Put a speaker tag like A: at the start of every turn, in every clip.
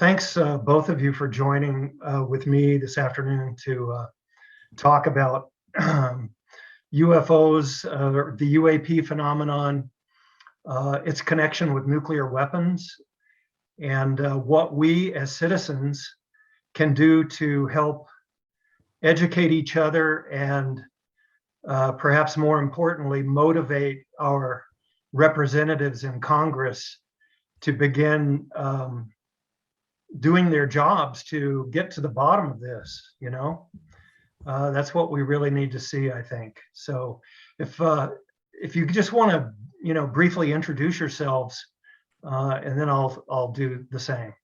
A: thanks both of you for joining with me this afternoon to talk about UFOs, the UAP phenomenon, its connection with nuclear weapons, and what we as citizens can do to help educate each other and perhaps more importantly, motivate our representatives in Congress to begin doing their jobs to get to the bottom of this, you know? That's what we really need to see, I think. So if you just want to, you know, briefly introduce yourselves, and then I'll do the same.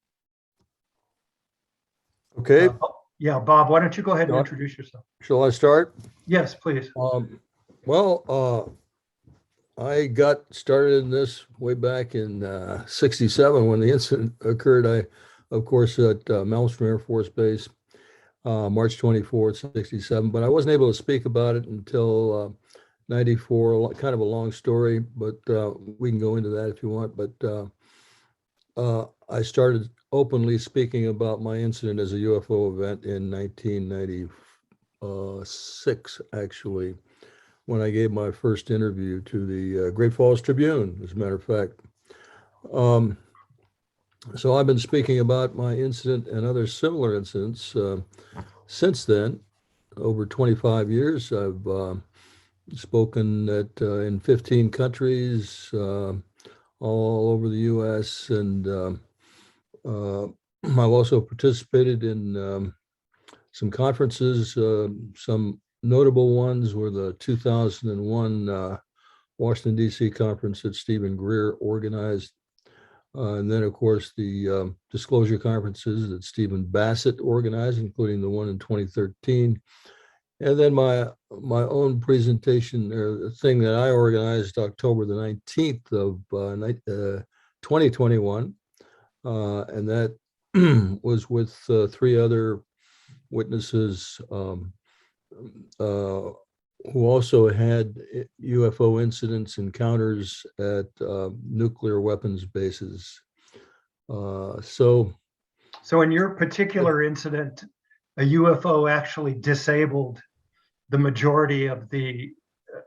B: Okay.
A: Yeah, Bob, why don't you go ahead and introduce yourself?
B: Shall I start?
A: Yes, please.
B: I got started in this way back in '67 when the incident occurred. I, of course, at Malmstrom Air Force Base, March 24th, '67, but I wasn't able to speak about it until '94. Kind of a long story, but we can go into that if you want. But I started openly speaking about my incident as a UFO event in 1996, actually, when I gave my first interview to the Great Falls Tribune, as a matter of fact. So I've been speaking about my incident and other similar incidents since then. Over 25 years, I've spoken in 15 countries, all over the U.S., and I've also participated in some conferences. Some notable ones were the 2001 Washington, D.C. conference that Stephen Greer organized. And then, of course, the disclosure conferences that Stephen Bassett organized, including the one in 2013. And then my own presentation, or the thing that I organized October the 19th of 2021. And that was with three other witnesses who also had UFO incidents, encounters at nuclear weapons bases. So
A: in your particular incident, a UFO actually disabled the majority of the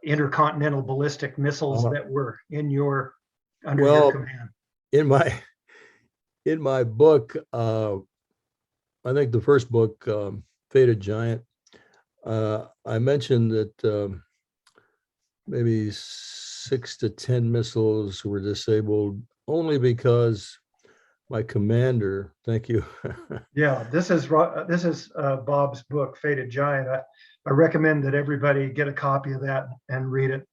A: intercontinental ballistic missiles that were under your command.
B: In my book, I think the first book, Fated Giant, I mentioned that maybe 6 to 10 missiles were disabled only because my commander, thank you.
A: Yeah, this is Bob's book, Fated Giant. I recommend that everybody get a copy of that and read it.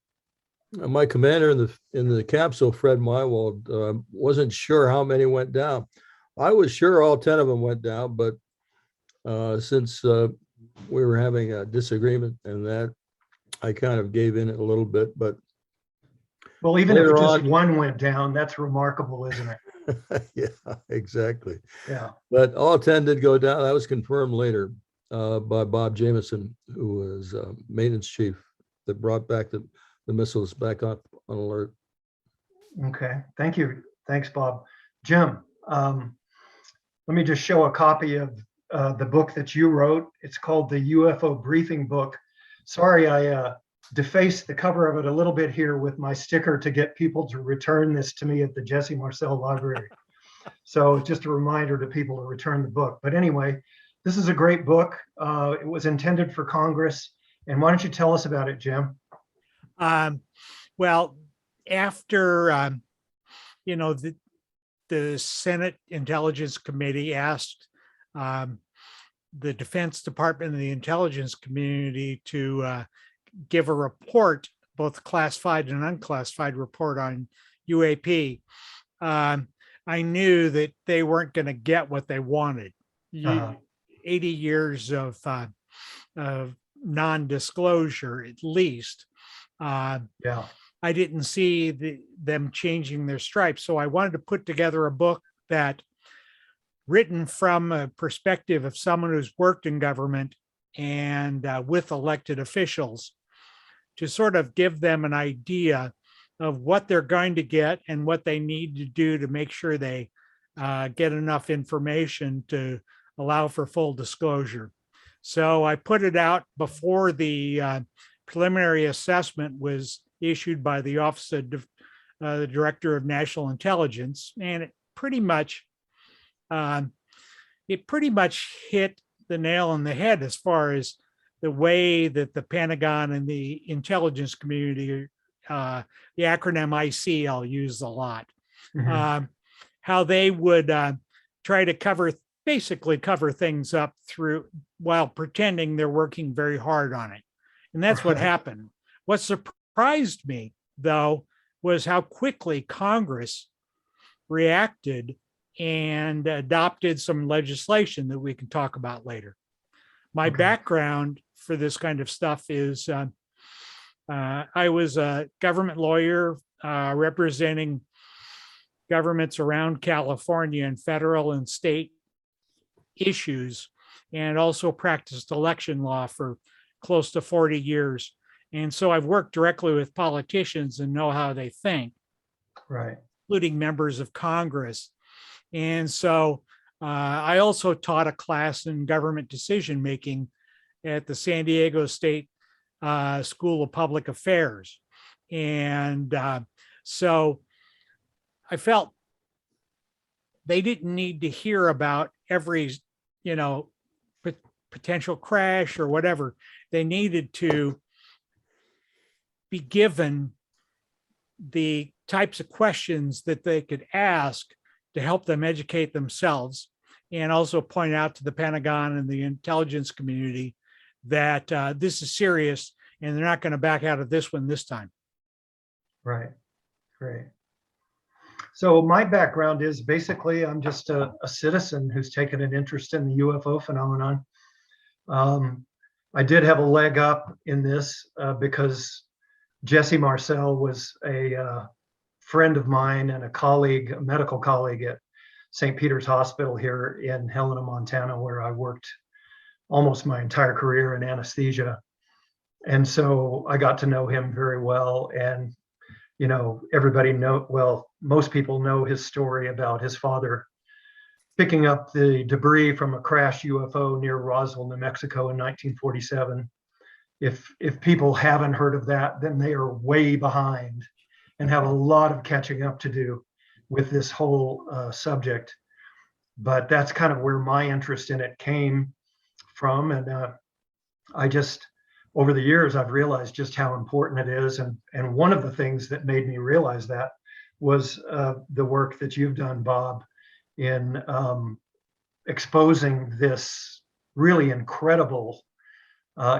B: My commander in the capsule, Fred Mywald, wasn't sure how many went down. I was sure all 10 of them went down, but since we were having a disagreement, and that I kind of gave in it a little bit. But
A: well, even if just one went down, that's remarkable, isn't it?
B: Yeah, exactly.
A: Yeah.
B: But all 10 did go down. That was confirmed later by Bob Jameson, who was maintenance chief, that brought back the missiles back up on alert.
A: Okay, thank you. Thanks, Bob. Jim, let me just show a copy of the book that you wrote. It's called the UFO Briefing Book. Sorry, I defaced the cover of it a little bit here with my sticker to get people to return this to me at the Jesse Marcel Library. So just a reminder to people to return the book. But anyway, this is a great book. It was intended for Congress. And why don't you tell us about it, Jim?
C: Well, after, the Senate Intelligence Committee asked the Defense Department and the intelligence community to give a report, both classified and unclassified report on UAP. I knew that they weren't going to get what they wanted. 80 years of non-disclosure, at least.
A: Yeah.
C: I didn't see them changing their stripes. So I wanted to put together a book that, written from a perspective of someone who's worked in government and with elected officials, to sort of give them an idea of what they're going to get and what they need to do to make sure they get enough information to allow for full disclosure. So I put it out before the preliminary assessment was issued by the Office of the Director of National Intelligence, and it pretty much hit the nail on the head as far as the way that the Pentagon and the intelligence community, the acronym IC, I'll use a lot, how they would try to basically cover things up while pretending they're working very hard on it. And that's what happened. What surprised me, though, was how quickly Congress reacted and adopted some legislation that we can talk about later. My background for this kind of stuff is I was a government lawyer representing governments around California and federal and state issues, and also practiced election law for close to 40 years. And so I've worked directly with politicians and know how they think,
A: Right.
C: including members of Congress. And so I also taught a class in government decision making at the San Diego State School of Public Affairs. And so I felt they didn't need to hear about every, potential crash or whatever. They needed to be given the types of questions that they could ask to help them educate themselves, and also point out to the Pentagon and the intelligence community that this is serious and they're not going to back out of this one this time.
A: Right. Great. So my background is basically I'm just a citizen who's taken an interest in the UFO phenomenon. I did have a leg up in this because Jesse Marcel was a friend of mine and a colleague, a medical colleague at St. Peter's Hospital here in Helena, Montana, where I worked almost my entire career in anesthesia. And so I got to know him very well. And, most people know his story about his father picking up the debris from a crashed UFO near Roswell, New Mexico in 1947. If people haven't heard of that, then they are way behind and have a lot of catching up to do with this whole subject. But that's kind of where my interest in it came from. And over the years, I've realized just how important it is. And one of the things that made me realize that was the work that you've done, Bob, in exposing this really incredible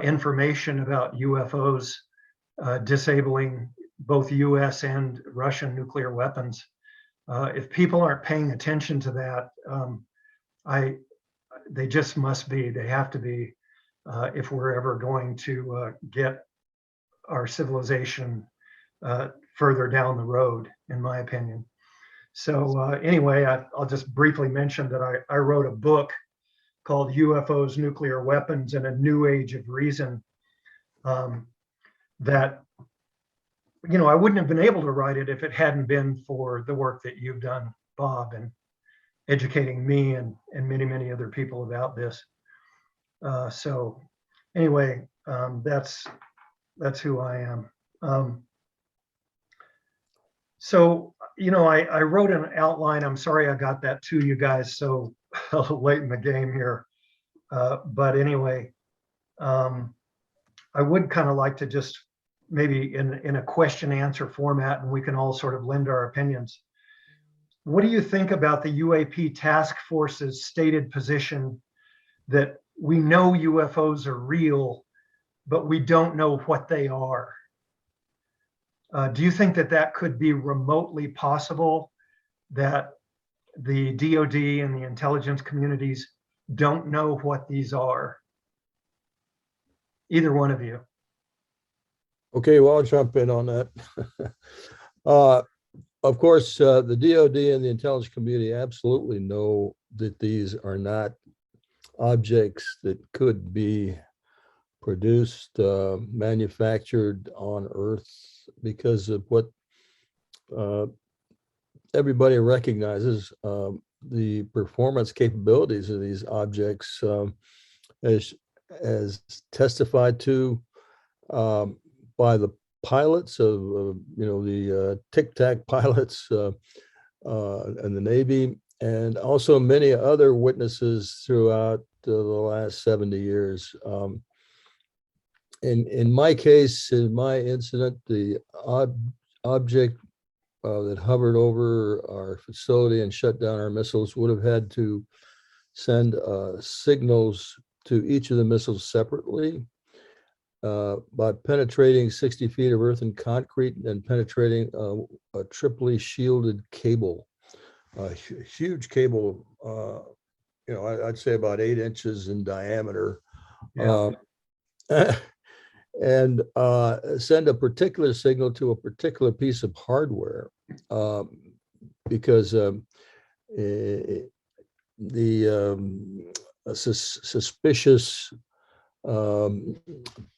A: information about UFOs disabling both US and Russian nuclear weapons. If people aren't paying attention to that, they just must be, they have to be, if we're ever going to get our civilization further down the road, in my opinion. So anyway, I'll just briefly mention that I wrote a book called UFOs, Nuclear Weapons, and a New Age of Reason that, I wouldn't have been able to write it if it hadn't been for the work that you've done, Bob, and educating me and many, many other people about this. So anyway, that's who I am. So, I wrote an outline. I'm sorry I got that to you guys so late in the game here. But anyway, I would kind of like to just maybe in a question answer format, and we can all sort of lend our opinions. What do you think about the UAP task force's stated position that we know UFOs are real, but we don't know what they are? Do you think that could be remotely possible, that the DoD and the intelligence communities don't know what these are? Either one of you.
B: Okay, well, I'll jump in on that. Of course, the DoD and the intelligence community absolutely know that these are not objects that could be produced, manufactured on Earth, because of what everybody recognizes. the performance capabilities of these objects, as testified to by the pilots of the TicTac pilots and the Navy, and also many other witnesses throughout the last 70 years. In my case, in my incident, the object that hovered over our facility and shut down our missiles would have had to send signals to each of the missiles separately, by penetrating 60 feet of earth and concrete and penetrating a triply shielded cable, a huge cable, I'd say about 8 inches in diameter.
A: Yeah.
B: And send a particular signal to a particular piece of hardware, because a suspicious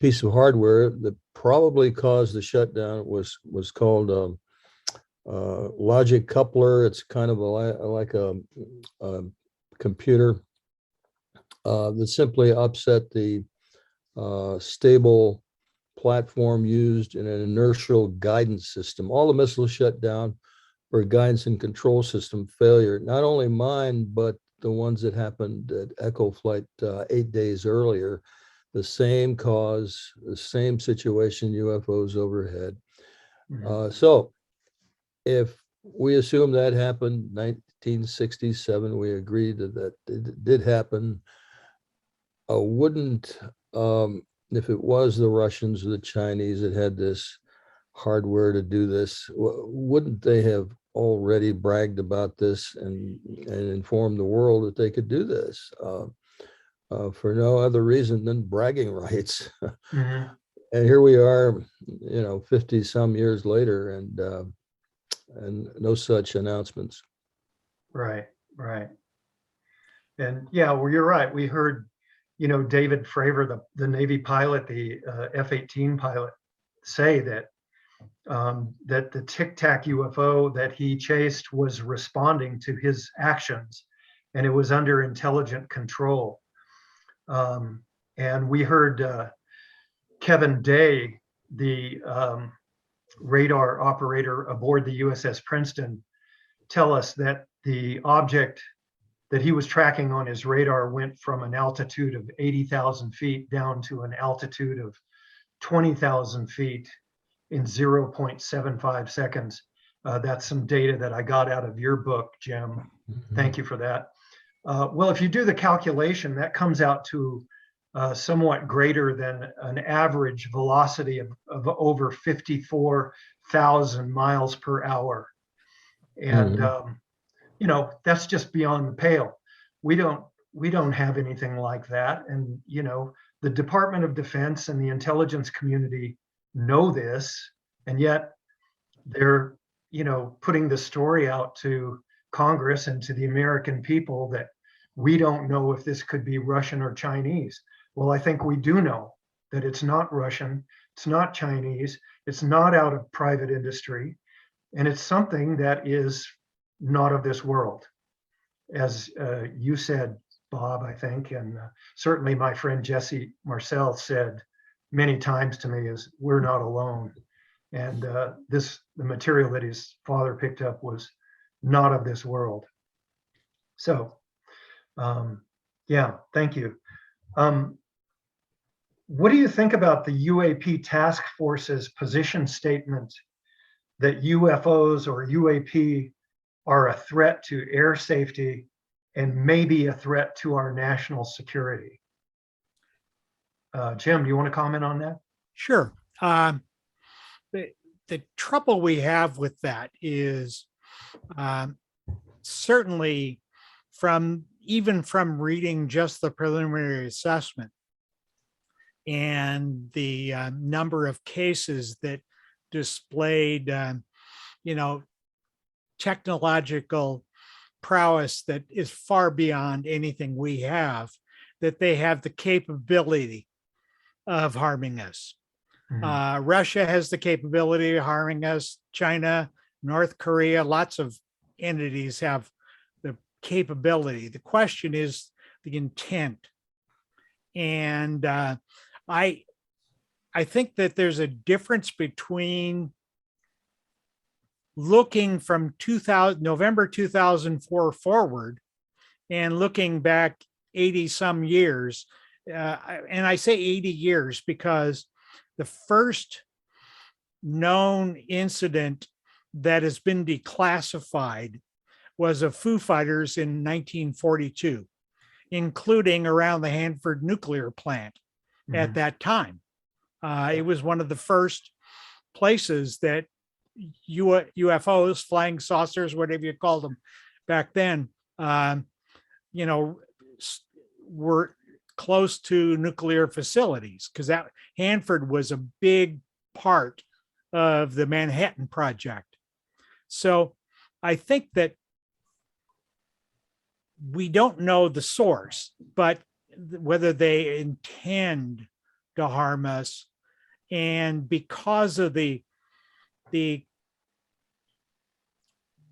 B: piece of hardware that probably caused the shutdown was called logic coupler. It's kind of like a computer that simply upset the stable platform used in an inertial guidance system. All the missiles shut down for a guidance and control system failure. Not only mine, but the ones that happened at Echo Flight 8 days earlier. The same cause, the same situation, UFOs overhead. So if we assume that happened 1967, we agreed that it did happen. Wouldn't, if it was the Russians or the Chinese that had this hardware to do this, wouldn't they have already bragged about this and informed the world that they could do this for no other reason than bragging rights? And here we are, 50 some years later, and no such announcements.
A: Right. And yeah, well, you're right. We heard, David Fravor, the Navy pilot, the F-18 pilot, say that that the TicTac UFO that he chased was responding to his actions, and it was under intelligent control. And we heard Kevin Day, the radar operator aboard the USS Princeton, tell us that the object that he was tracking on his radar went from an altitude of 80,000 feet down to an altitude of 20,000 feet in 0.75 seconds. That's some data that I got out of your book, Jim. Thank you for that. Well, if you do the calculation, that comes out to somewhat greater than an average velocity of over 54,000 miles per hour. And that's just beyond the pale. We don't have anything like that. And the Department of Defense and the intelligence community know this, and yet they're putting the story out to Congress and to the American people that we don't know if this could be Russian or Chinese. Well, I think we do know that it's not Russian, it's not Chinese, it's not out of private industry, and it's something that is not of this world. As you said, Bob, I think, and certainly my friend Jesse Marcel said many times to me, is we're not alone. And the material that his father picked up was not of this world. So, yeah, thank you. What do you think about the UAP task force's position statement that UFOs or UAP are a threat to air safety and maybe a threat to our national security? Jim, do you want to comment on that?
C: Sure. The trouble we have with that is certainly even from reading just the preliminary assessment and the number of cases that displayed, technological prowess that is far beyond anything we have, that they have the capability of harming us. Russia has the capability of harming us. China, North Korea, lots of entities have the capability. The question is the intent. And I think that there's a difference between looking from November 2004 forward and looking back 80 some years. And I say 80 years because the first known incident that has been declassified was of Foo Fighters in 1942, including around the Hanford nuclear plant at that time. It was one of the first places that UFOs, flying saucers, whatever you called them back then, were close to nuclear facilities, because that Hanford was a big part of the Manhattan Project. So I think that we don't know the source, but whether they intend to harm us, and because of the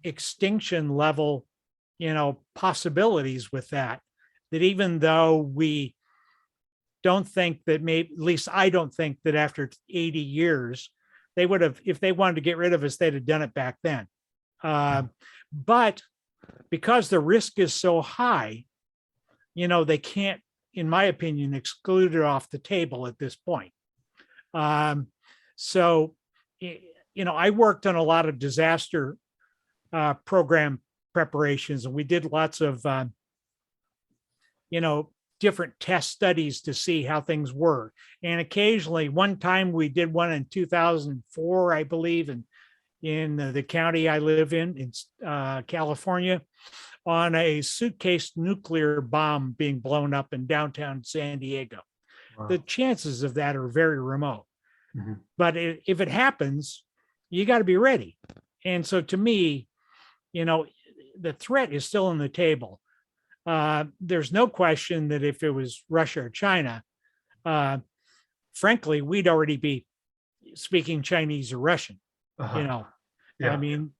C: extinction level, possibilities with that even though we don't think that at least I don't think that after 80 years, they would have, if they wanted to get rid of us, they'd have done it back then. But because the risk is so high, they can't, in my opinion, exclude it off the table at this point. So, I worked on a lot of disaster program preparations, and we did lots of, different test studies to see how things were. And occasionally, one time we did one in 2004, I believe, in the county I live in California, on a suitcase nuclear bomb being blown up in downtown San Diego. Wow. The chances of that are very remote. But if it happens, you got to be ready. And so to me, the threat is still on the table. There's no question that if it was Russia or China, frankly, we'd already be speaking Chinese or Russian. Yeah. I mean,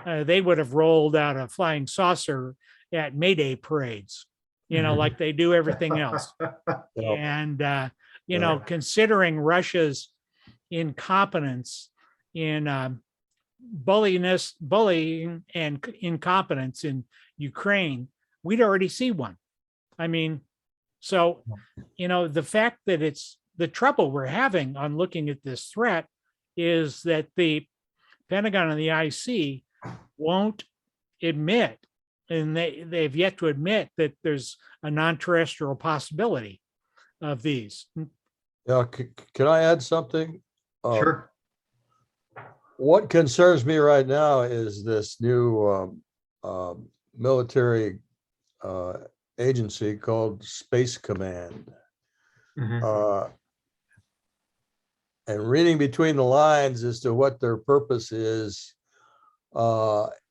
C: they would have rolled out a flying saucer at Mayday parades, like they do everything else. And, considering Russia's incompetence in bullying and incompetence in Ukraine, we'd already see one. I mean, so, the fact that it's the trouble we're having on looking at this threat is that the Pentagon and the IC won't admit, and they've yet to admit that there's a non-terrestrial possibility of these.
B: Yeah, can I add something?
A: Sure.
B: What concerns me right now is this new military agency called Space Command. And reading between the lines as to what their purpose is,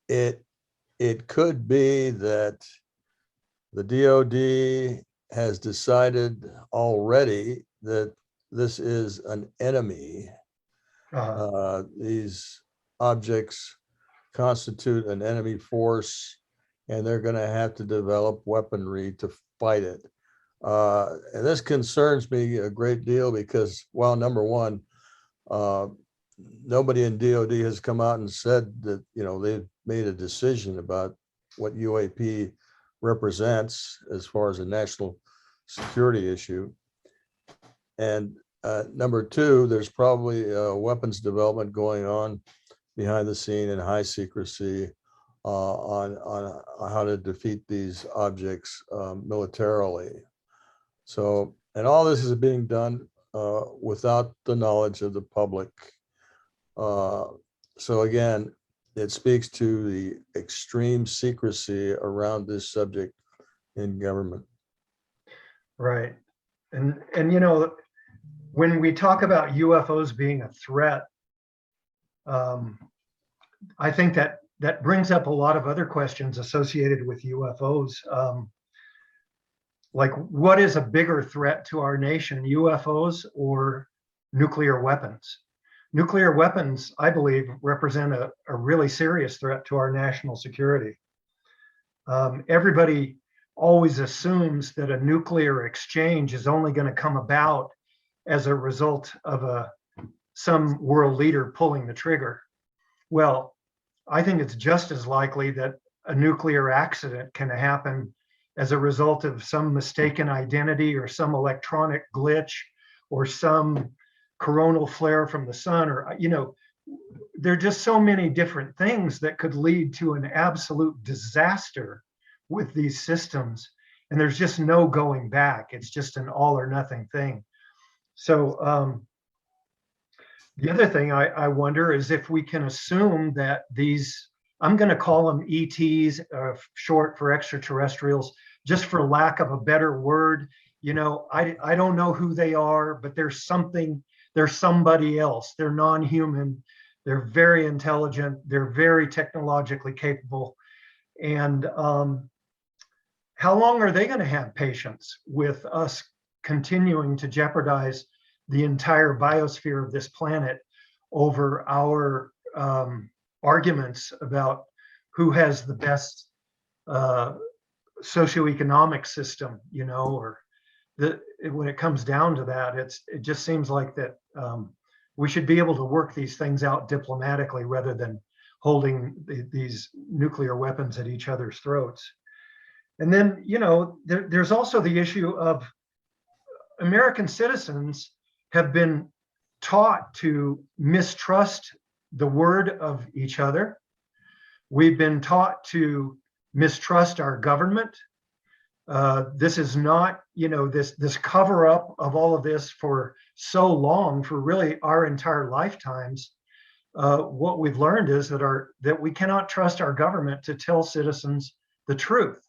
B: it could be that the DoD has decided already that this is an enemy. These objects constitute an enemy force, and they're going to have to develop weaponry to fight it. And this concerns me a great deal because, well, number one, nobody in DoD has come out and said that, they've made a decision about what UAP represents as far as a national security issue. And number two, there's probably weapons development going on behind the scene in high secrecy on how to defeat these objects militarily. So, and all this is being done without the knowledge of the public. So again, it speaks to the extreme secrecy around this subject in government.
A: Right. And when we talk about UFOs being a threat, I think that brings up a lot of other questions associated with UFOs. Like, what is a bigger threat to our nation, UFOs or nuclear weapons? Nuclear weapons, I believe, represent a really serious threat to our national security. everybody always assumes that a nuclear exchange is only going to come about as a result of some world leader pulling the trigger. Well, I think it's just as likely that a nuclear accident can happen as a result of some mistaken identity or some electronic glitch or some coronal flare from the sun, or, there are just so many different things that could lead to an absolute disaster with these systems. And there's just no going back. It's just an all or nothing thing. So the other thing I wonder is if we can assume that these, I'm going to call them ETs, short for extraterrestrials, just for lack of a better word. I don't know who they are, but there's somebody else. They're non-human. They're very intelligent. They're very technologically capable. And how long are they going to have patience with us continuing to jeopardize the entire biosphere of this planet over our arguments about who has the best socioeconomic system, or when it comes down to that, it just seems like that we should be able to work these things out diplomatically rather than holding these nuclear weapons at each other's throats. And then, there's also the issue of American citizens have been taught to mistrust the word of each other. We've been taught to mistrust our government. This is not, this cover up of all of this for so long, for really our entire lifetimes. What we've learned is that we cannot trust our government to tell citizens the truth.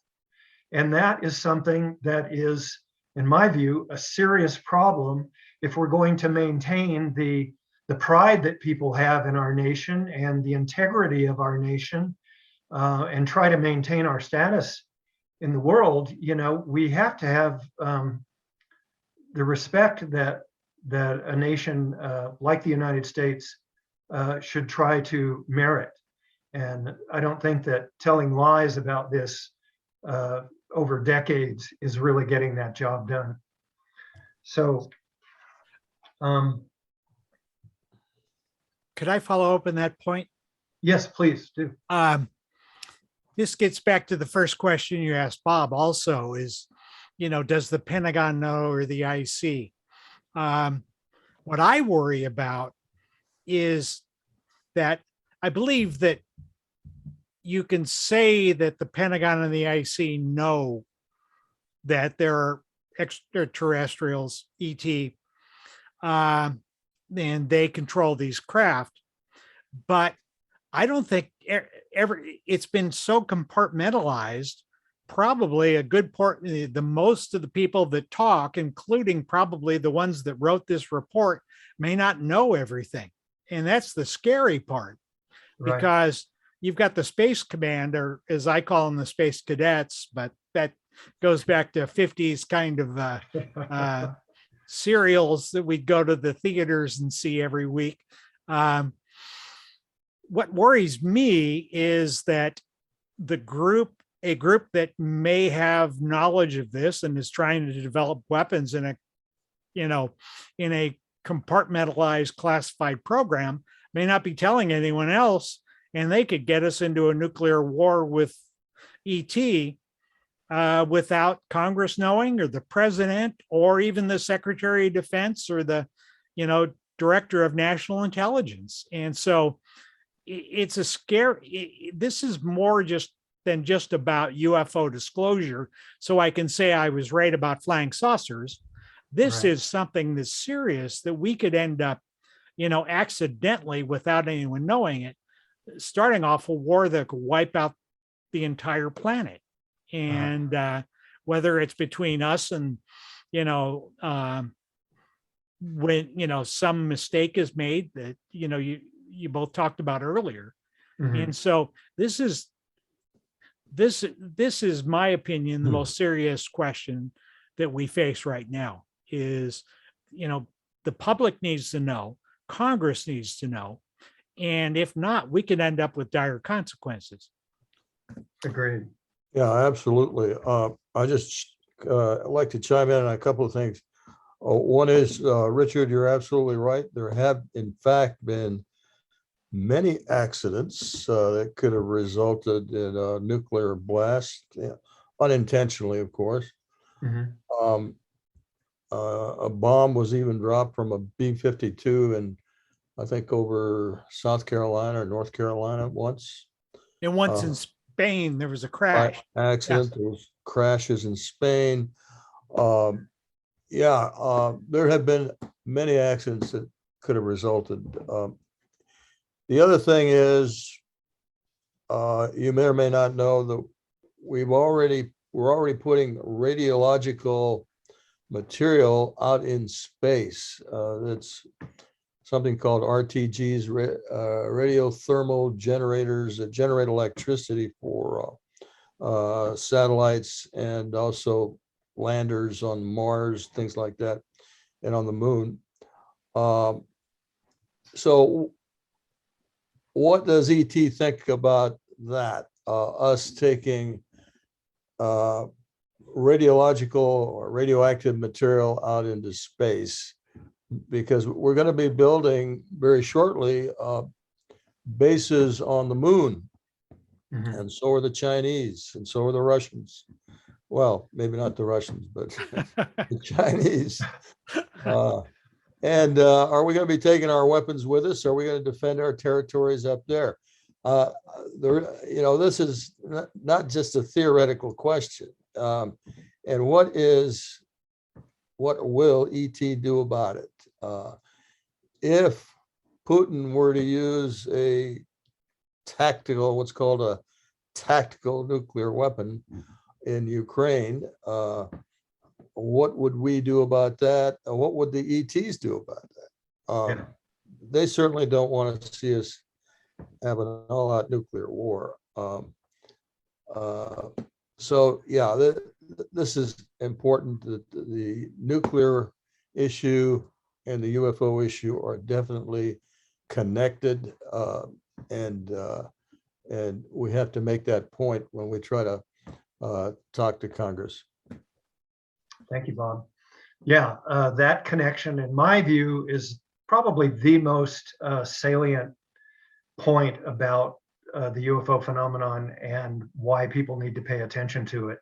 A: And that is something that is, in my view, a serious problem if we're going to maintain the pride that people have in our nation and the integrity of our nation, and try to maintain our status in the world. We have to have the respect that a nation like the United States should try to merit. And I don't think that telling lies about this over decades is really getting that job done. So,
C: could I follow up on that point?
A: yes, please do.
C: This gets back to the first question you asked Bob also is, does the Pentagon know or the IC? What I worry about is that I believe that you can say that the Pentagon and the IC know that there are extraterrestrials, ET, and they control these craft. But I don't think it's been so compartmentalized. Probably a good part, the most of the people that talk, including probably the ones that wrote this report, may not know everything. And that's the scary part,
A: Right.
C: because you've got the Space Command, or as I call them, the Space Cadets, but that goes back to 50s kind of serials that we'd go to the theaters and see every week. What worries me is that a group that may have knowledge of this and is trying to develop weapons in a compartmentalized classified program may not be telling anyone else, and they could get us into a nuclear war with ET without Congress knowing, or the president, or even the Secretary of Defense, or the Director of National Intelligence. And so it's a scary, this is more than just about UFO disclosure. So I can say I was right about flying saucers. This
A: Right.
C: is something that's serious that we could end up, accidentally, without anyone knowing it, starting off a war that could wipe out the entire planet. And whether it's between us and, when, some mistake is made that, you both talked about earlier.
A: Mhm.
C: And so this is my opinion, the most serious question that we face right now is, the public needs to know, Congress needs to know, and if not, we could end up with dire consequences.
A: Agreed.
B: Yeah, absolutely. I just like to chime in on a couple of things. One is, Richard, you're absolutely right. There have, in fact, been many accidents that could have resulted in a nuclear blast, yeah, unintentionally, of course.
A: Mhm.
B: Um, a bomb was even dropped from a B-52 and I think over South Carolina or North Carolina once.
C: And once in
B: Uh,
C: Spain, there was a
B: by
C: crash. Yes.
B: accident, there was crashes in Spain. Um, yeah, there have been many accidents that could have resulted. The other thing is, you may or may not know that we're already putting radiological material out in space. That's something called RTGs, radiothermal generators that generate electricity for satellites and also landers on Mars, things like that, and on the moon. Um, so what does ET think about that? Us taking radiological or radioactive material out into space, because we're going to be building very shortly bases on the moon,
A: Mhm.
B: and so are the Chinese, and so are the Russians. Well, maybe not the Russians, but the Chinese. Uh, and are we going to be taking our weapons with us? Are we going to defend our territories up there? This is not just a theoretical question. And what will ET do about it? If Putin were to use what's called a tactical nuclear weapon in Ukraine, what would we do about that? And what would the ETs do about that?
A: Yeah.
B: They certainly don't want to see us have an all-out nuclear war. Uh, so, yeah, this is important. The nuclear issue and the UFO issue are definitely connected, and we have to make that point when we try to talk to Congress.
A: Thank you, Bob. Yeah, that connection, in my view, is probably the most salient point about the UFO phenomenon and why people need to pay attention to it.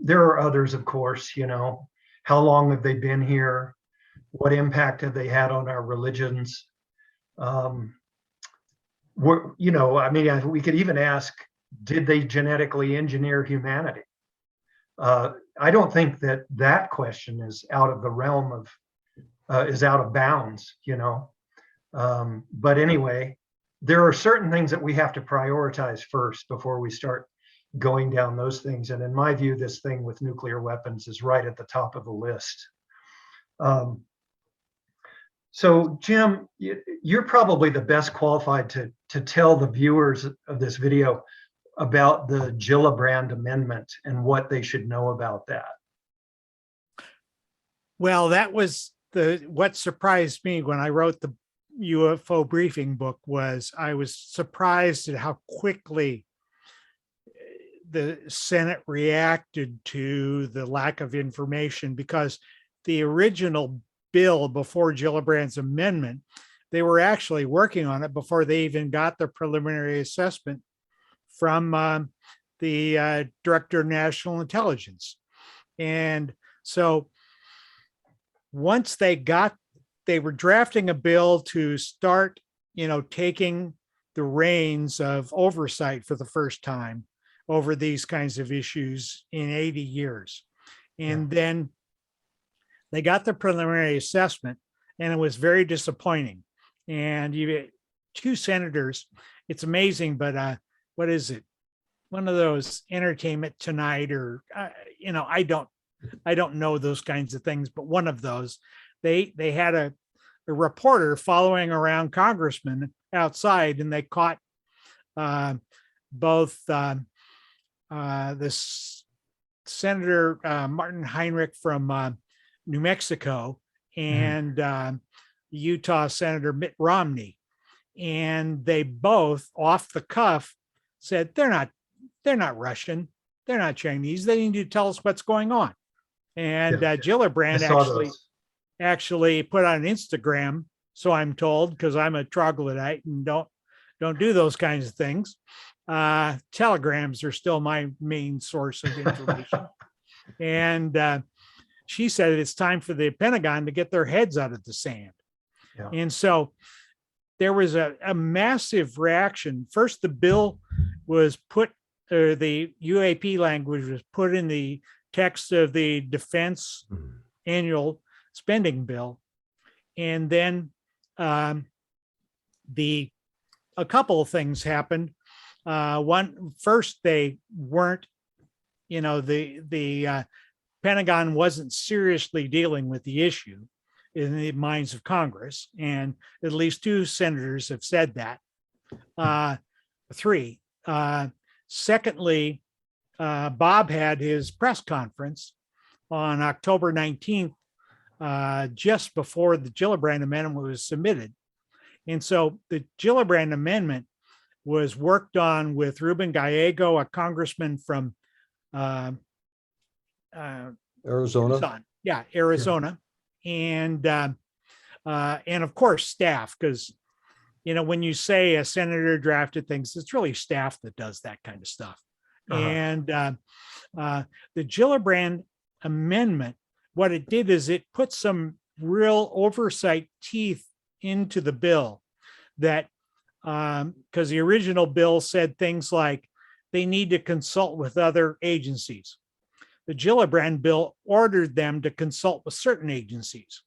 A: There are others, of course, how long have they been here? What impact have they had on our religions? We could even ask, did they genetically engineer humanity? I don't think that question is out of the realm of, is out of bounds, But anyway, there are certain things that we have to prioritize first before we start going down those things. And in my view, this thing with nuclear weapons is right at the top of the list. So, Jim, you're probably the best qualified to tell the viewers of this video about the Gillibrand Amendment and what they should know about that.
C: Well, that was what surprised me when I wrote the UFO briefing book. Was I was surprised at how quickly the Senate reacted to the lack of information, because the original bill before Gillibrand's amendment, they were actually working on it before they even got the preliminary assessment from the Director of National Intelligence. And so once they were drafting a bill to start, taking the reins of oversight for the first time over these kinds of issues in 80 years. And then they got the preliminary assessment, and it was very disappointing. And you get two senators. It's amazing, but what is it? One of those Entertainment Tonight, or I don't know those kinds of things, but one of those, they had a reporter following around congressmen outside, and they caught both this Senator Martin Heinrich from New Mexico and Utah Senator Mitt Romney. And they both, off the cuff, said they're not they're not Russian. They're not Chinese. They need to tell us what's going on. And
A: Yeah. I
C: Gillibrand
A: saw
C: actually
A: those.
C: put on Instagram, so I'm told, because I'm a troglodyte and don't do those kinds of things. Telegrams are still my main source of information. And she said it's time for the Pentagon to get their heads out of the sand.
A: Yeah.
C: And so there was a massive reaction. First, the bill was put, or the UAP language was put in the text of the defense annual spending bill. And then a couple of things happened. First, they weren't, the Pentagon wasn't seriously dealing with the issue in the minds of Congress. And at least 2 senators have said that. 3. Secondly, Bob had his press conference on October 19th, just before the Gillibrand Amendment was submitted. And so the Gillibrand Amendment was worked on with Ruben Gallego, a congressman from
B: Arizona.
C: Arizona. And of course, staff, because, when you say a senator drafted things, it's really staff that does that kind of stuff. And the Gillibrand Amendment, what it did is it put some real oversight teeth into the bill, that because the original bill said things like they need to consult with other agencies. The Gillibrand bill ordered them to consult with certain agencies.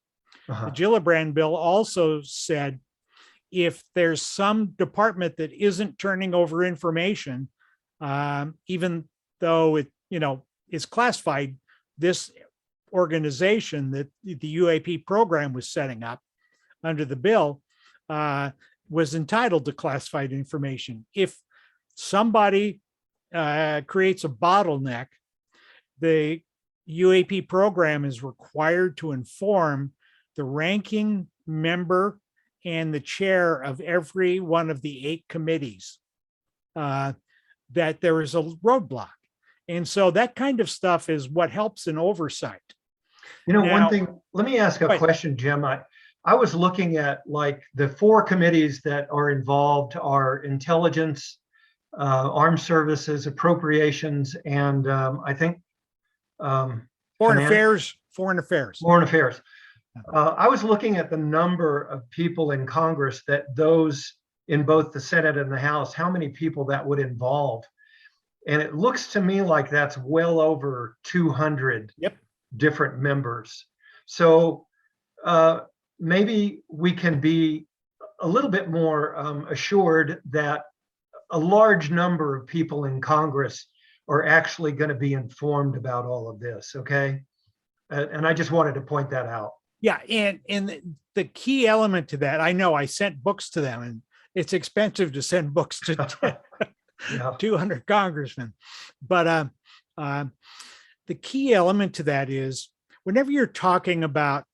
C: The Gillibrand bill also said if there's some department that isn't turning over information, even though it is classified, this organization that the UAP program was setting up under the bill was entitled to classified information. If somebody creates a bottleneck, the UAP program is required to inform the ranking member and the chair of every one of the 8 committees that there is a roadblock. And so that kind of stuff is what helps in oversight.
A: One thing, let me ask a question, Jim. I was looking at like the 4 committees that are involved are intelligence, armed services, appropriations, and I think
C: Foreign affairs.
A: Foreign affairs. I was looking at the number of people in Congress that those in both the Senate and the House, how many people that would involve. And it looks to me like that's well over 200 different members. So maybe we can be a little bit more assured that a large number of people in Congress are actually going to be informed about all of this, okay? And I just wanted to point that out.
C: Yeah, and the key element to that, I know I sent books to them, and it's expensive to send books to 200 congressmen. But the key element to that is whenever you're talking about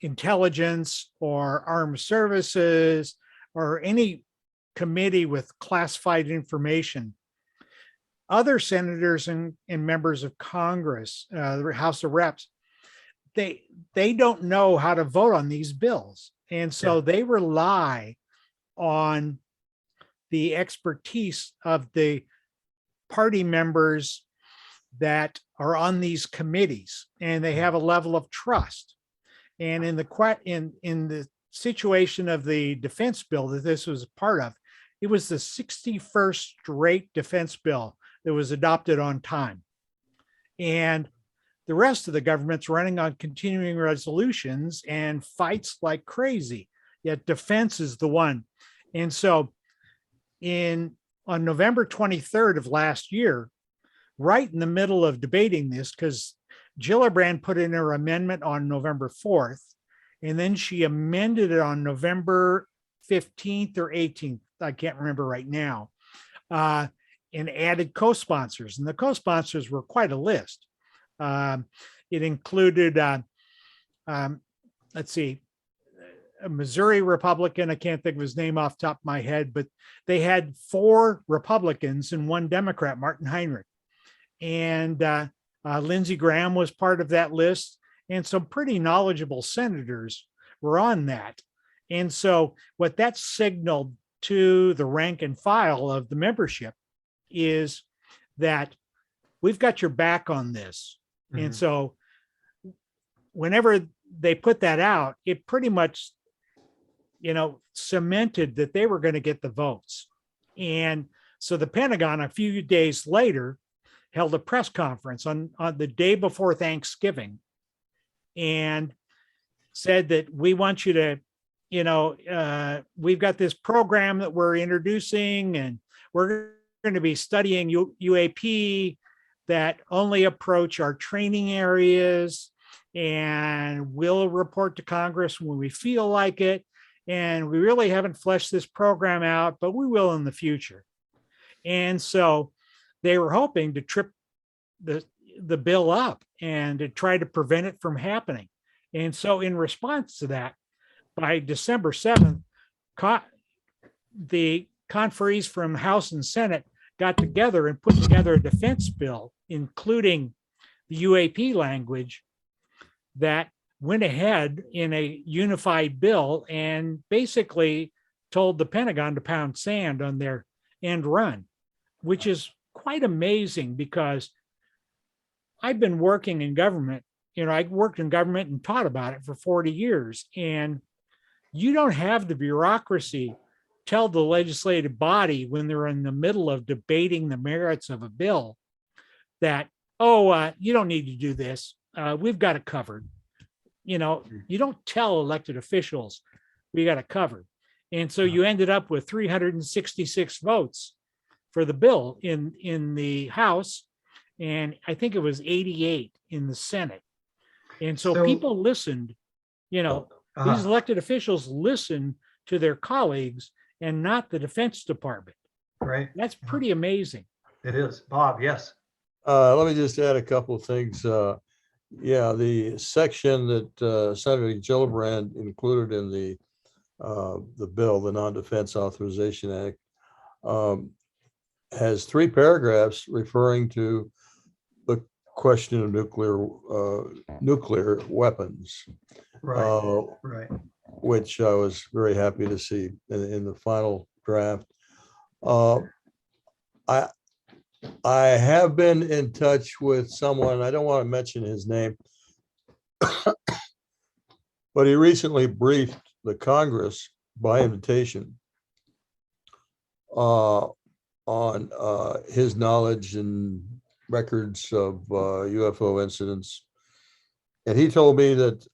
C: intelligence or armed services or any committee with classified information, other senators and members of Congress, the House of Reps, they don't know how to vote on these bills. And so they rely on the expertise of the party members that are on these committees, and they have a level of trust. And in the situation of the defense bill that this was a part of, it was the 61st straight defense bill that was adopted on time. And the rest of the government's running on continuing resolutions and fights like crazy, yet defense is the one. And so on November 23rd of last year, right in the middle of debating this, because Gillibrand put in her amendment on November 4th, and then she amended it on November 15th or 18th, I can't remember right now, and added co-sponsors. And the co-sponsors were quite a list. It included, let's see, a Missouri Republican. I can't think of his name off the top of my head, but they had 4 Republicans and 1 Democrat, Martin Heinrich. And Lindsey Graham was part of that list. And some pretty knowledgeable senators were on that. And so what that signaled to the rank and file of the membership is that we've got your back on this. Mm-hmm. And so whenever they put that out, it pretty much, cemented that they were going to get the votes. And so the Pentagon, a few days later, held a press conference on the day before Thanksgiving and said that we want you to, we've got this program that we're introducing, and we're going to be studying UAP that only approach our training areas, and we'll report to Congress when we feel like it. And we really haven't fleshed this program out, but we will in the future. And so they were hoping to trip the bill up and to try to prevent it from happening. And so in response to that, by December 7th, the conferees from House and Senate got together and put together a defense bill, including the UAP language, that went ahead in a unified bill and basically told the Pentagon to pound sand on their end run, which is quite amazing because I've been working in government. I worked in government and taught about it for 40 years. And you don't have the bureaucracy tell the legislative body when they're in the middle of debating the merits of a bill that, you don't need to do this. We've got it covered. You don't tell elected officials we got it covered. And so you ended up with 366 votes for the bill in the House. And I think it was 88 in the Senate. And so people listened, these elected officials listened to their colleagues and not the Defense Department.
A: Right.
C: That's pretty amazing.
A: It is. Bob, yes.
B: Let me just add a couple of things. The section that Senator Gillibrand included in the bill, the Non-Defense Authorization Act, has 3 paragraphs referring to the question of nuclear weapons,
A: right.
B: Which I was very happy to see in the final draft. I have been in touch with someone, I don't want to mention his name, but he recently briefed the Congress by invitation on his knowledge and records of UFO incidents. And he told me that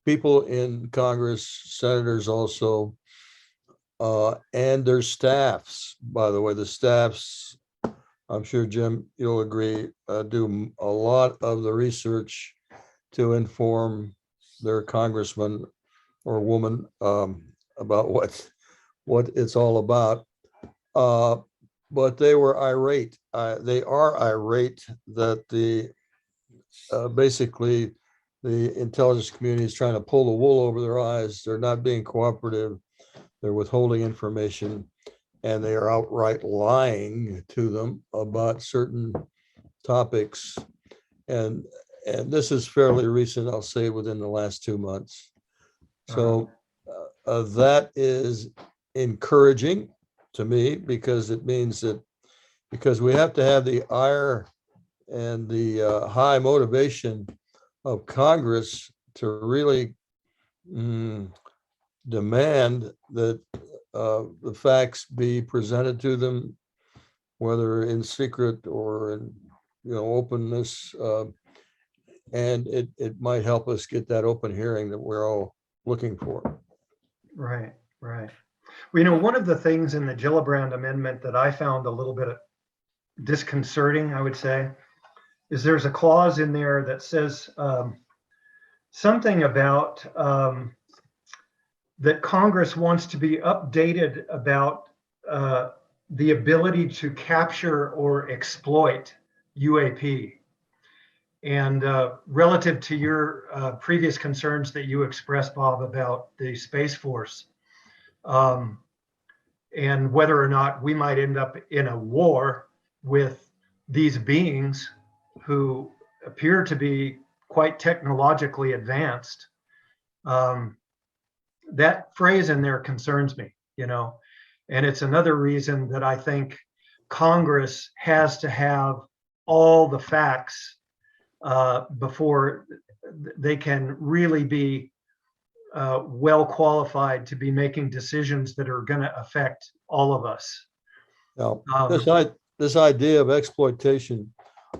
B: people in Congress, senators also, and their staffs, by the way, the staffs, I'm sure, Jim, you'll agree, do a lot of the research to inform their congressman or woman about what it's all about. But they were irate. They are irate that basically the intelligence community is trying to pull the wool over their eyes. They're not being cooperative. They're withholding information, and they are outright lying to them about certain topics. And this is fairly recent, I'll say, within the last 2 months. So that is encouraging to me, because it means that, because we have to have the ire and the high motivation of Congress to really demand that the facts be presented to them, whether in secret or in openness, and it might help us get that open hearing that we're all looking for.
A: Right. Well, one of the things in the Gillibrand amendment that I found a little bit disconcerting, I would say, is there's a clause in there that says something about that Congress wants to be updated about the ability to capture or exploit UAP. And relative to your previous concerns that you expressed, Bob, about the Space Force, and whether or not we might end up in a war with these beings who appear to be quite technologically advanced, that phrase in there concerns me, and it's another reason that I think Congress has to have all the facts before they can really be well qualified to be making decisions that are going to affect all of us.
B: Now, this idea of exploitation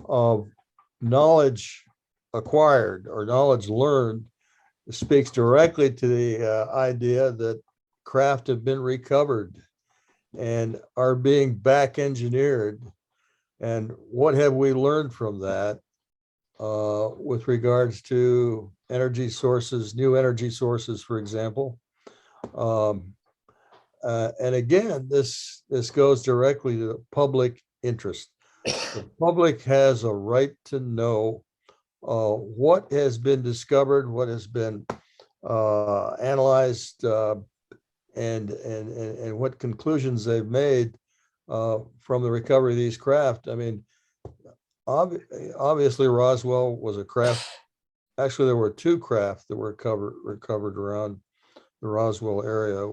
B: of knowledge acquired or knowledge learned speaks directly to the idea that craft have been recovered and are being back engineered. And what have we learned from that with regards to energy sources, new energy sources, for example? And again, this goes directly to the public interest. The public has a right to know what has been discovered, what has been analyzed, and what conclusions they've made from the recovery of these craft. I mean, obviously Roswell was a craft. Actually, there were two craft that were recovered around the Roswell area.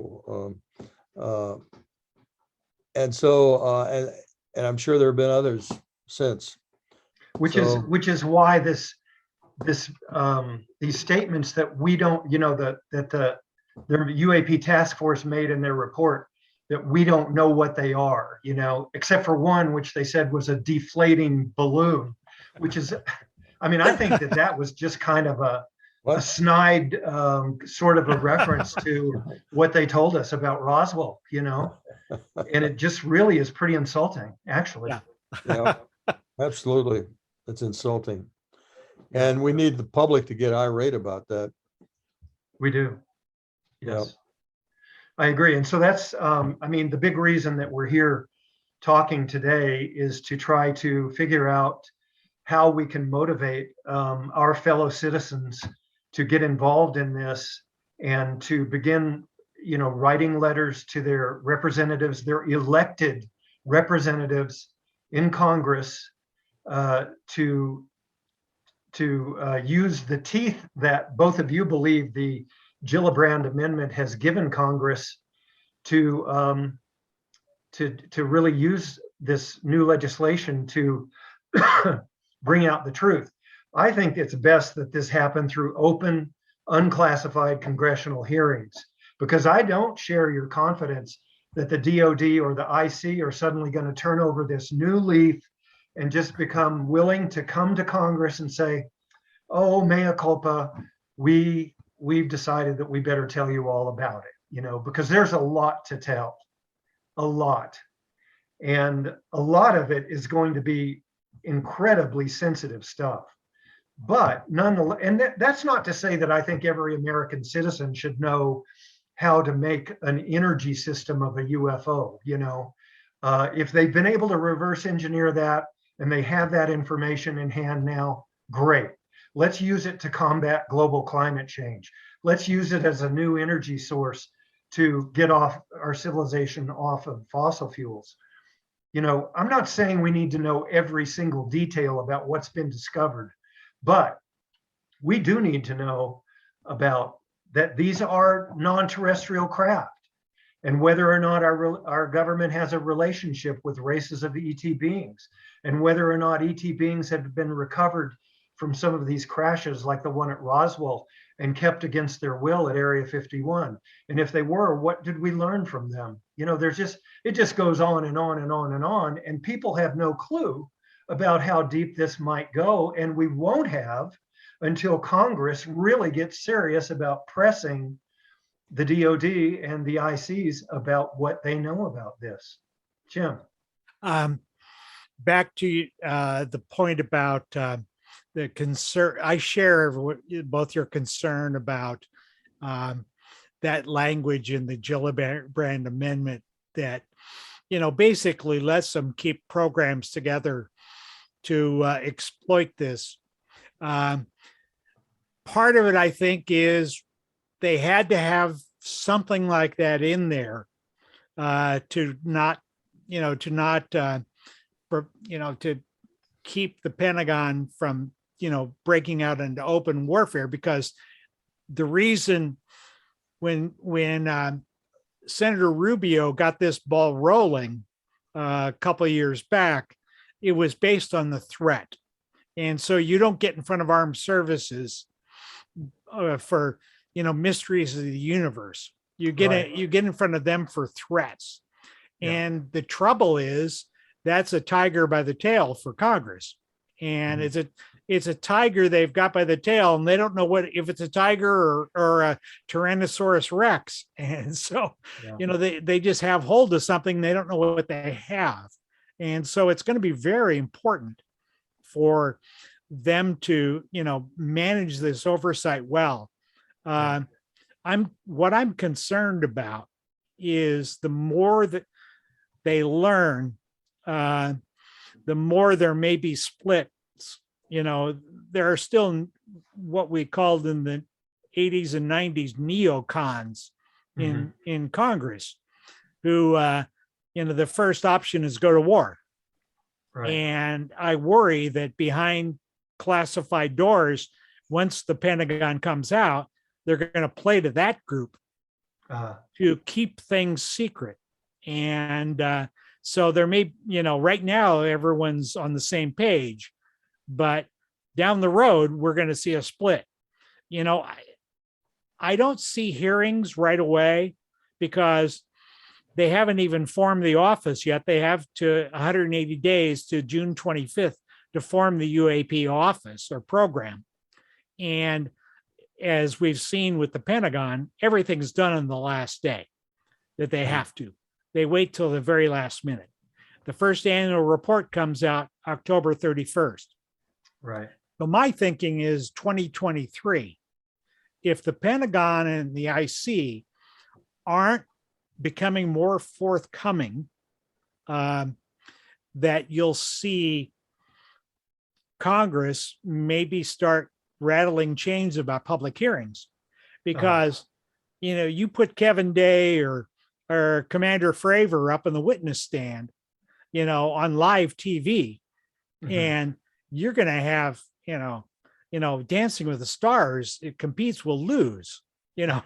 B: And so, and I'm sure there have been others since.
A: Which is why these statements that we don't, that the UAP task force made in their report, that we don't know what they are, except for one, which they said was a deflating balloon, which is, I think that was just kind of a snide sort of a reference to what they told us about Roswell, and it just really is pretty insulting, actually.
B: Yeah, absolutely. It's insulting. And we need the public to get irate about that.
A: We do. Yes. I agree. And so that's, the big reason that we're here talking today is to try to figure out how we can motivate our fellow citizens to get involved in this and to begin, writing letters to their representatives, their elected representatives in Congress, to use the teeth that both of you believe the Gillibrand Amendment has given Congress to really use this new legislation to bring out the truth. I think it's best that this happen through open, unclassified congressional hearings, because I don't share your confidence that the DOD or the IC are suddenly going to turn over this new leaf and just become willing to come to Congress and say, oh, mea culpa, we've decided that we better tell you all about it, because there's a lot to tell, a lot. And a lot of it is going to be incredibly sensitive stuff. But nonetheless, and that's not to say that I think every American citizen should know how to make an energy system of a UFO, if they've been able to reverse engineer that and they have that information in hand now, great. Let's use it to combat global climate change. Let's use it as a new energy source to get off our civilization off of fossil fuels. I'm not saying we need to know every single detail about what's been discovered, but we do need to know about that these are non-terrestrial craft, and whether or not our government has a relationship with races of ET beings, and whether or not ET beings have been recovered from some of these crashes like the one at Roswell and kept against their will at Area 51. And if they were, what did we learn from them? It just goes on and on and on and on, and people have no clue about how deep this might go, and we won't have until Congress really gets serious about pressing the DOD and the ICs about what they know about this. Jim.
C: Back to the point about the concern. I share both your concern about that language in the Gillibrand Amendment that, basically lets them keep programs together to exploit this. Um, Part of it, I think, is they had to have something like that in there to not, to keep the Pentagon from, breaking out into open warfare. Because the reason when Senator Rubio got this ball rolling a couple of years back, it was based on the threat. And so you don't get in front of armed services for, mysteries of the universe. You get in front of them for threats. Yeah. And the trouble is that's a tiger by the tail for Congress. And it's a tiger they've got by the tail, and they don't know if it's a tiger or a Tyrannosaurus Rex. And so, they just have hold of something. They don't know what they have. And so it's going to be very important for them to, manage this oversight well. What I'm concerned about is the more that they learn, the more there may be splits. There are still what we called in the 80s and 90s neocons in Congress who, the first option is go to war. Right. And I worry that behind classified doors, once the Pentagon comes out, they're going to play to that group to keep things secret. And so there may, right now, everyone's on the same page, but down the road, we're going to see a split. I don't see hearings right away because they haven't even formed the office yet. They have to 180 days to June 25th to form the UAP office or program. And as we've seen with the Pentagon, everything's done on the last day that they have to. They wait till the very last minute. The first annual report comes out October 31st.
A: Right.
C: So my thinking is 2023. If the Pentagon and the IC aren't becoming more forthcoming, that you'll see Congress maybe start rattling chains about public hearings, because you put Kevin Day or Commander Fravor up in the witness stand, on live TV, and you're going to have, Dancing with the Stars. It competes will lose, the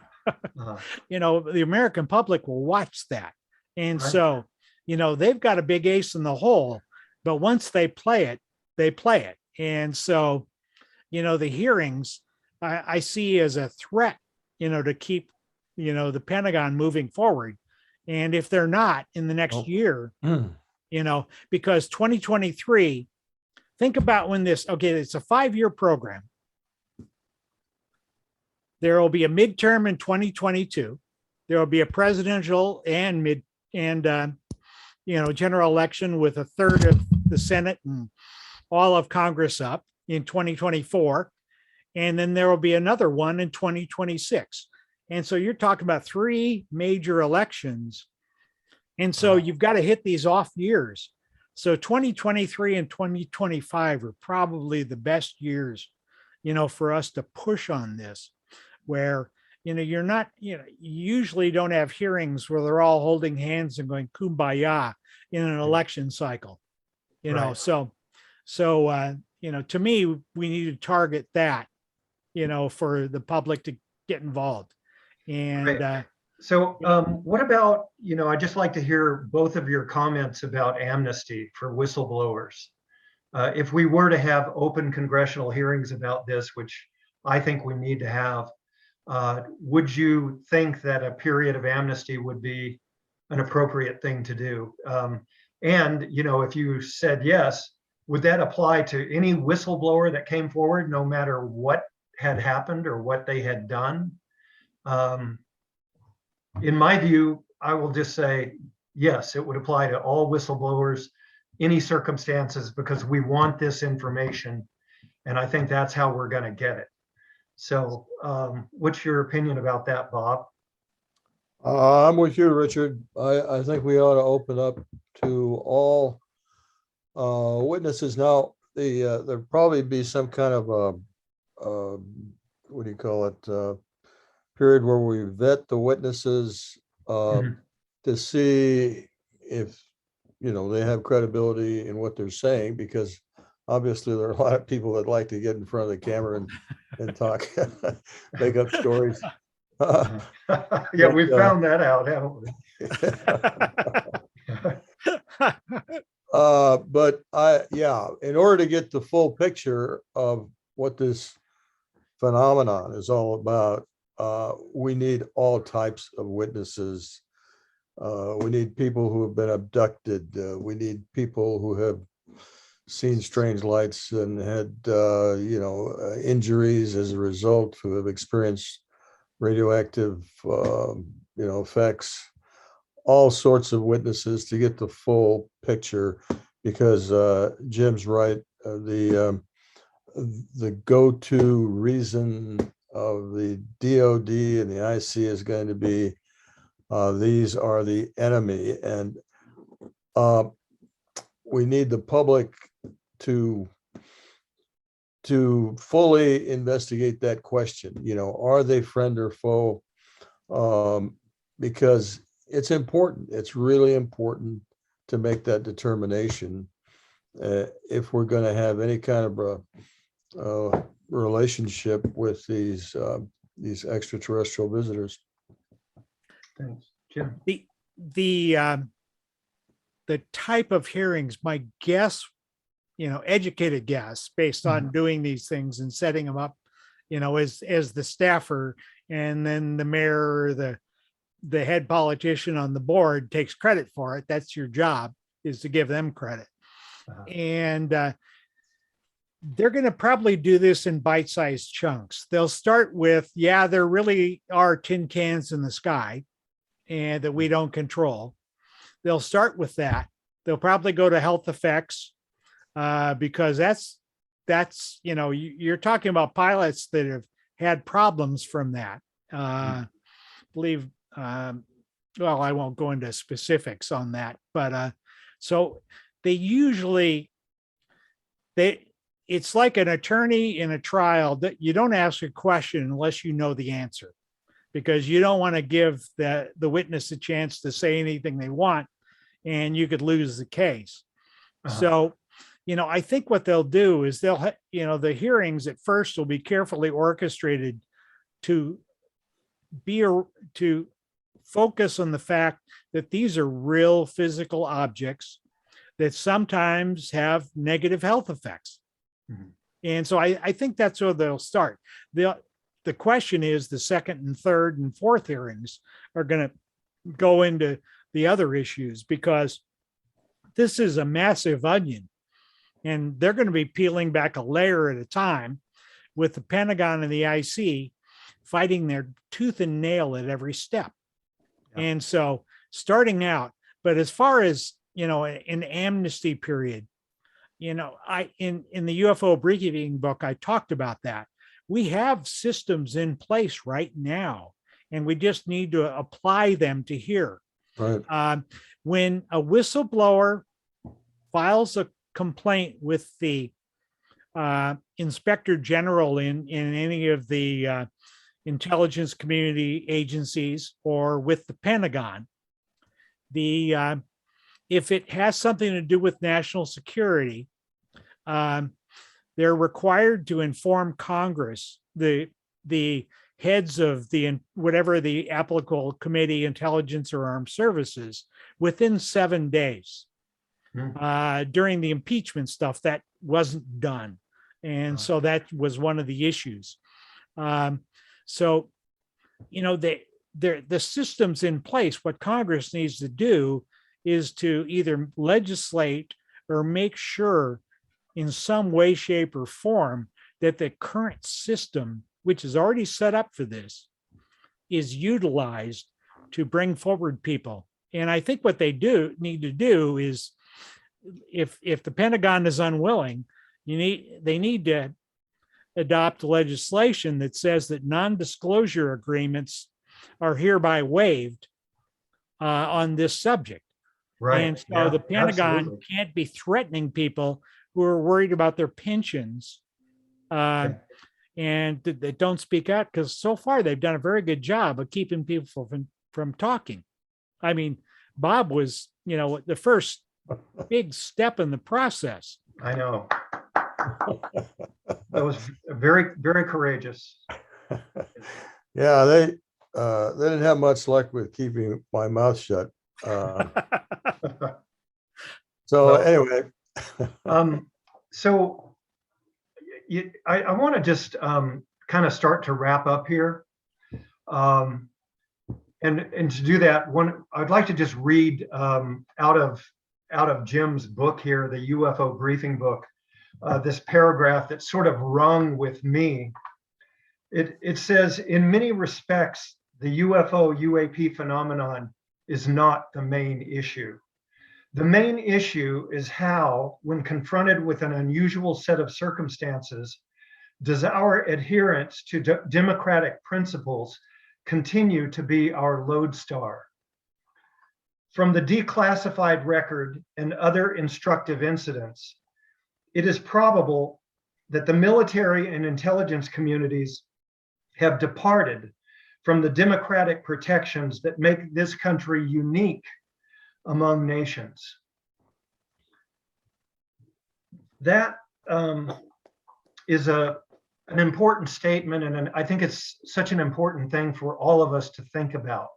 C: American public will watch that. And so, they've got a big ace in the hole, but once they play it, they play it. And so, the hearings I see as a threat, to keep, the Pentagon moving forward. And if they're not in the next year, because 2023, think about when it's a 5-year program. There will be a midterm in 2022. There will be a presidential and general election with a third of the Senate and all of Congress up in 2024. And then there will be another one in 2026. And so you're talking about 3 major elections. And so you've got to hit these off years. So 2023 and 2025 are probably the best years, for us to push on this, where, you're not, you usually don't have hearings where they're all holding hands and going kumbaya in an election cycle, so to me, we need to target that, for the public to get involved. And
A: so what about, I'd just like to hear both of your comments about amnesty for whistleblowers. If we were to have open congressional hearings about this, which I think we need to have, would you think that a period of amnesty would be an appropriate thing to do? And, if you said yes, would that apply to any whistleblower that came forward, no matter what had happened or what they had done? In my view, I will just say, yes, it would apply to all whistleblowers, any circumstances, because we want this information. And I think that's how we're going to get it. So what's your opinion about that, Bob?
B: I'm with you, Richard. I think we ought to open up to all witnesses. Now, there'll probably be some kind of what do you call it? Period where we vet the witnesses
A: Mhm.
B: to see if, they have credibility in what they're saying, because obviously there are a lot of people that like to get in front of the camera and talk, make up stories.
A: Yeah, we found that out, haven't we?
B: But in order to get the full picture of what this phenomenon is all about, we need all types of witnesses. We need people who have been abducted. We need people who have seen strange lights and had, injuries as a result, who have experienced radioactive, effects, all sorts of witnesses to get the full picture, because Jim's right. The go-to reason of the DOD and the IC is going to be these are the enemy, and we need the public to fully investigate that question. Are they friend or foe? Because it's important. It's really important to make that determination if we're going to have any kind of a relationship with these extraterrestrial visitors.
A: Thanks, Jim.
C: The type of hearings, my guess, educated guess based on doing these things and setting them up, as the staffer, and then the mayor, or the head politician on the board takes credit for it. That's your job, is to give them credit. And they're going to probably do this in bite-sized chunks. They'll start with, there really are tin cans in the sky and that we don't control. They'll start with that. They'll probably go to health effects because that's you're talking about pilots that have had problems from that. Believe, well, I won't go into specifics on that, but so they usually, it's like an attorney in a trial, that you don't ask a question unless you know the answer, because you don't want to give the witness a chance to say anything they want and you could lose the case. So, I think what they'll do is the hearings at first will be carefully orchestrated to focus on the fact that these are real physical objects that sometimes have negative health effects. And so I think that's where they'll start. The question is, the second and third and fourth hearings are going to go into the other issues, because this is a massive onion and they're going to be peeling back a layer at a time, with the Pentagon and the IC fighting their tooth and nail at every step. And so starting out, but as far as, an amnesty period, in the UFO Briefing Book, I talked about that. We have systems in place right now, and we just need to apply them to here.
B: Right.
C: When a whistleblower files a complaint with the inspector general in any of the intelligence community agencies or with the Pentagon, if it has something to do with national security, they're required to inform Congress, the heads of whatever the applicable committee, intelligence or armed services, within 7 days. During the impeachment stuff, that wasn't done. And so that was one of the issues. So, the system's in place. What Congress needs to do is to either legislate or make sure in some way, shape, or form that the current system, which is already set up for this, is utilized to bring forward people. And I think what they need to do is, if the Pentagon is unwilling, they need to adopt legislation that says that non-disclosure agreements are hereby waived on this subject.
A: Right.
C: And so the Pentagon
A: absolutely.
C: can't be threatening people who are worried about their pensions, and they don't speak out, because so far they've done a very good job of keeping people from talking. I mean, Bob was, the first big step in the process.
A: I know. That was very, very courageous.
B: Yeah, they didn't have much luck with keeping my mouth shut. So
A: Well,
B: anyway,
A: so I want to just kind of start to wrap up here. And to do that, I'd like to just read out of Jim's book here, the UFO Briefing Book, this paragraph that sort of rung with me. It says, in many respects, the UFO UAP phenomenon is not the main issue. The main issue is how, when confronted with an unusual set of circumstances, does our adherence to democratic principles continue to be our lodestar? From the declassified record and other instructive incidents, it is probable that the military and intelligence communities have departed from the democratic protections that make this country unique among nations. That is an important statement, and I think it's such an important thing for all of us to think about.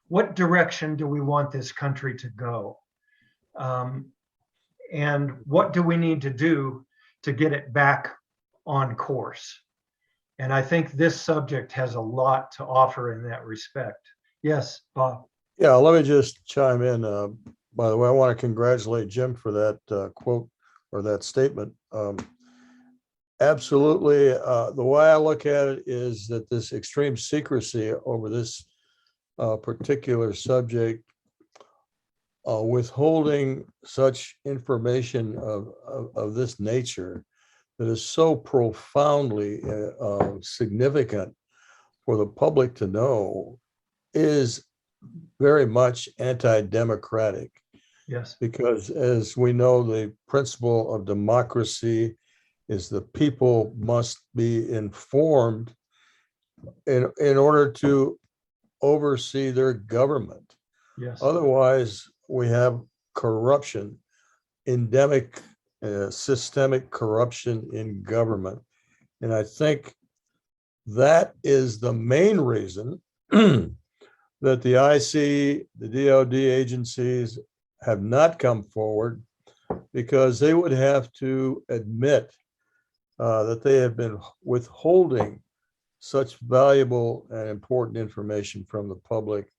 A: What direction do we want this country to go? And what do we need to do to get it back on course? And I think this subject has a lot to offer in that respect. Yes, Bob.
B: yeah, let me just chime in. By the way, I want to congratulate Jim for that quote or that statement. Absolutely. The way I look at it is that this extreme secrecy over this particular subject, withholding such information of this nature that is so profoundly significant for the public to know, is very much anti-democratic.
A: Yes.
B: Because as we know, the principle of democracy is the people must be informed in order to oversee their government.
A: Yes.
B: Otherwise, we have corruption, endemic, systemic corruption in government. And I think that is the main reason that the IC, the DOD agencies have not come forward, because they would have to admit that they have been withholding such valuable and important information from the public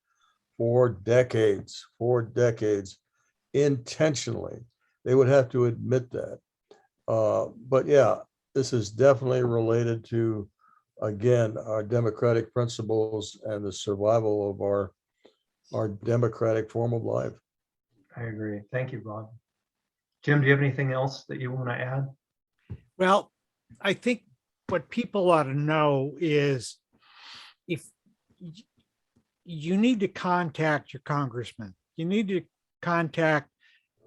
B: for decades, intentionally. They would have to admit that. But yeah, this is definitely related to, again, our democratic principles and the survival of our democratic form of life.
A: I agree. Thank you, Bob. Jim, do you have anything else that you want to add?
C: Well, I think what people ought to know is, if you need to contact your congressman, you need to contact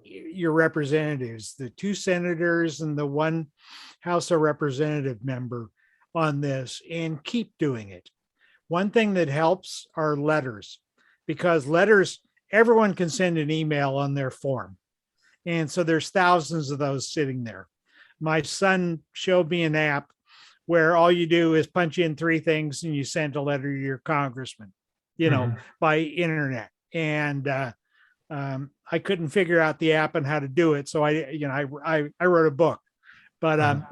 C: your representatives, the 2 senators and the 1 House of Representative member on this, and keep doing it. One thing that helps are letters, because letters, everyone can send an email on their form. And so there's thousands of those sitting there. My son showed me an app where all you do is punch in 3 things and you send a letter to your congressman, by internet. And I couldn't figure out the app and how to do it. So I wrote a book, but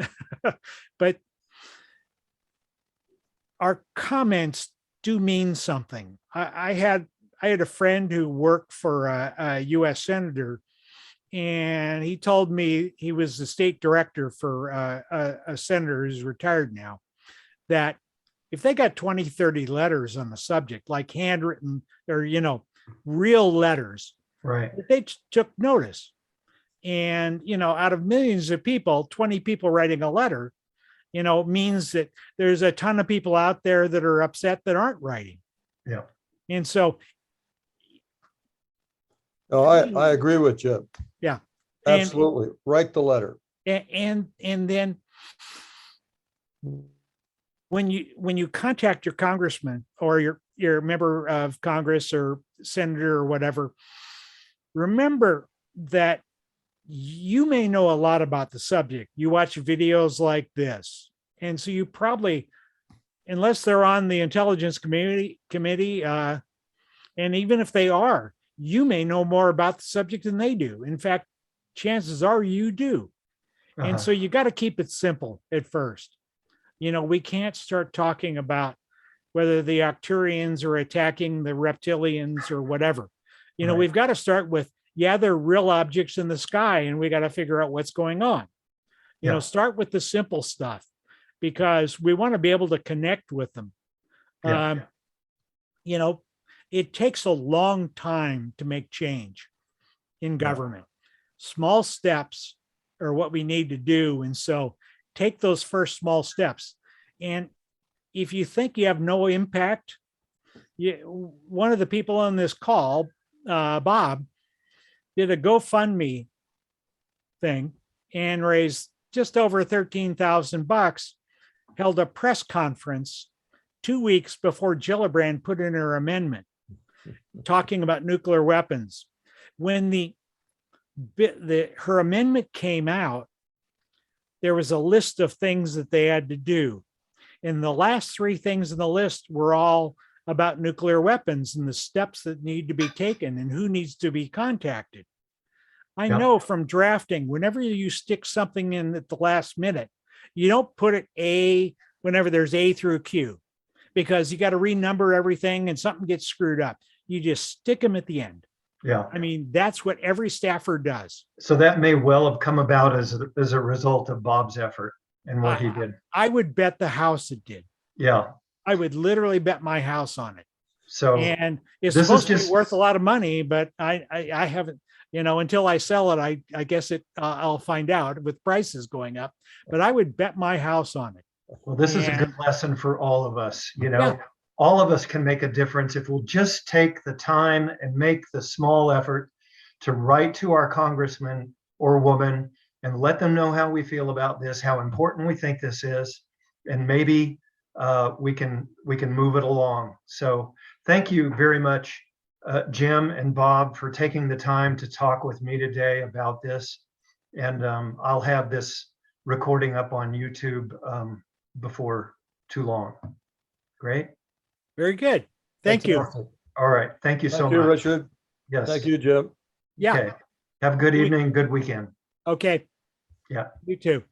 C: but our comments do mean something. I had a friend who worked for a US senator, and he told me, he was the state director for a senator who's retired now, that if they got 20, 30 letters on the subject, like handwritten or, real letters,
A: Right.
C: they took notice. And, out of millions of people, 20 people writing a letter, means that there's a ton of people out there that are upset that aren't writing.
A: Yeah.
C: And so.
B: No, I agree with you.
C: Yeah.
B: Absolutely. Write the letter.
C: And then when you contact your congressman or your member of Congress or senator or whatever, remember that you may know a lot about the subject. You watch videos like this. And so you probably, unless they're on the intelligence committee, and even if they are, you may know more about the subject than they do. In fact, chances are you do. And so you got to keep it simple at first. You know, we can't start talking about whether the Arcturians are attacking the reptilians or whatever. You know, we've got to start with, yeah, they're real objects in the sky, and we got to figure out what's going on. You know, start with the simple stuff, because we want to be able to connect with them. You know, it takes a long time to make change in government. Small steps are what we need to do. And so take those first small steps. And if you think you have no impact, one of the people on this call, Bob, did a GoFundMe thing and raised just over $13,000, held a press conference 2 weeks before Gillibrand put in her amendment talking about nuclear weapons. When her amendment came out, there was a list of things that they had to do. And the last 3 things in the list were all about nuclear weapons and the steps that need to be taken and who needs to be contacted. I know from drafting, whenever you stick something in at the last minute, you don't put it A whenever there's A through Q, because you got to renumber everything and something gets screwed up. You just stick them at the end.
A: Yeah.
C: I mean, that's what every staffer does.
A: So that may well have come about as a result of Bob's effort and what he did.
C: I would bet the house it did.
A: Yeah.
C: I would literally bet my house on it.
A: So,
C: and it's
A: this
C: supposed
A: is
C: to be worth a lot of money, but I haven't, you know, until I sell it, I guess I'll find out with prices going up, but I would bet my house on it.
A: well, this is a good lesson for all of us. You know, all of us can make a difference if we'll just take the time and make the small effort to write to our congressman or woman and let them know how we feel about this, how important we think this is, and maybe we can move it along. So thank you very much, Jim and Bob, for taking the time to talk with me today about this. And I'll have this recording up on YouTube before too long. Great.
C: Very good. Thank you.
A: All right. Thank you so much.
B: Thank you, Richard.
A: Yes.
B: Thank you, Jim.
C: Yeah.
A: Okay. Have a good evening, good weekend.
C: Okay.
A: Yeah.
C: You too.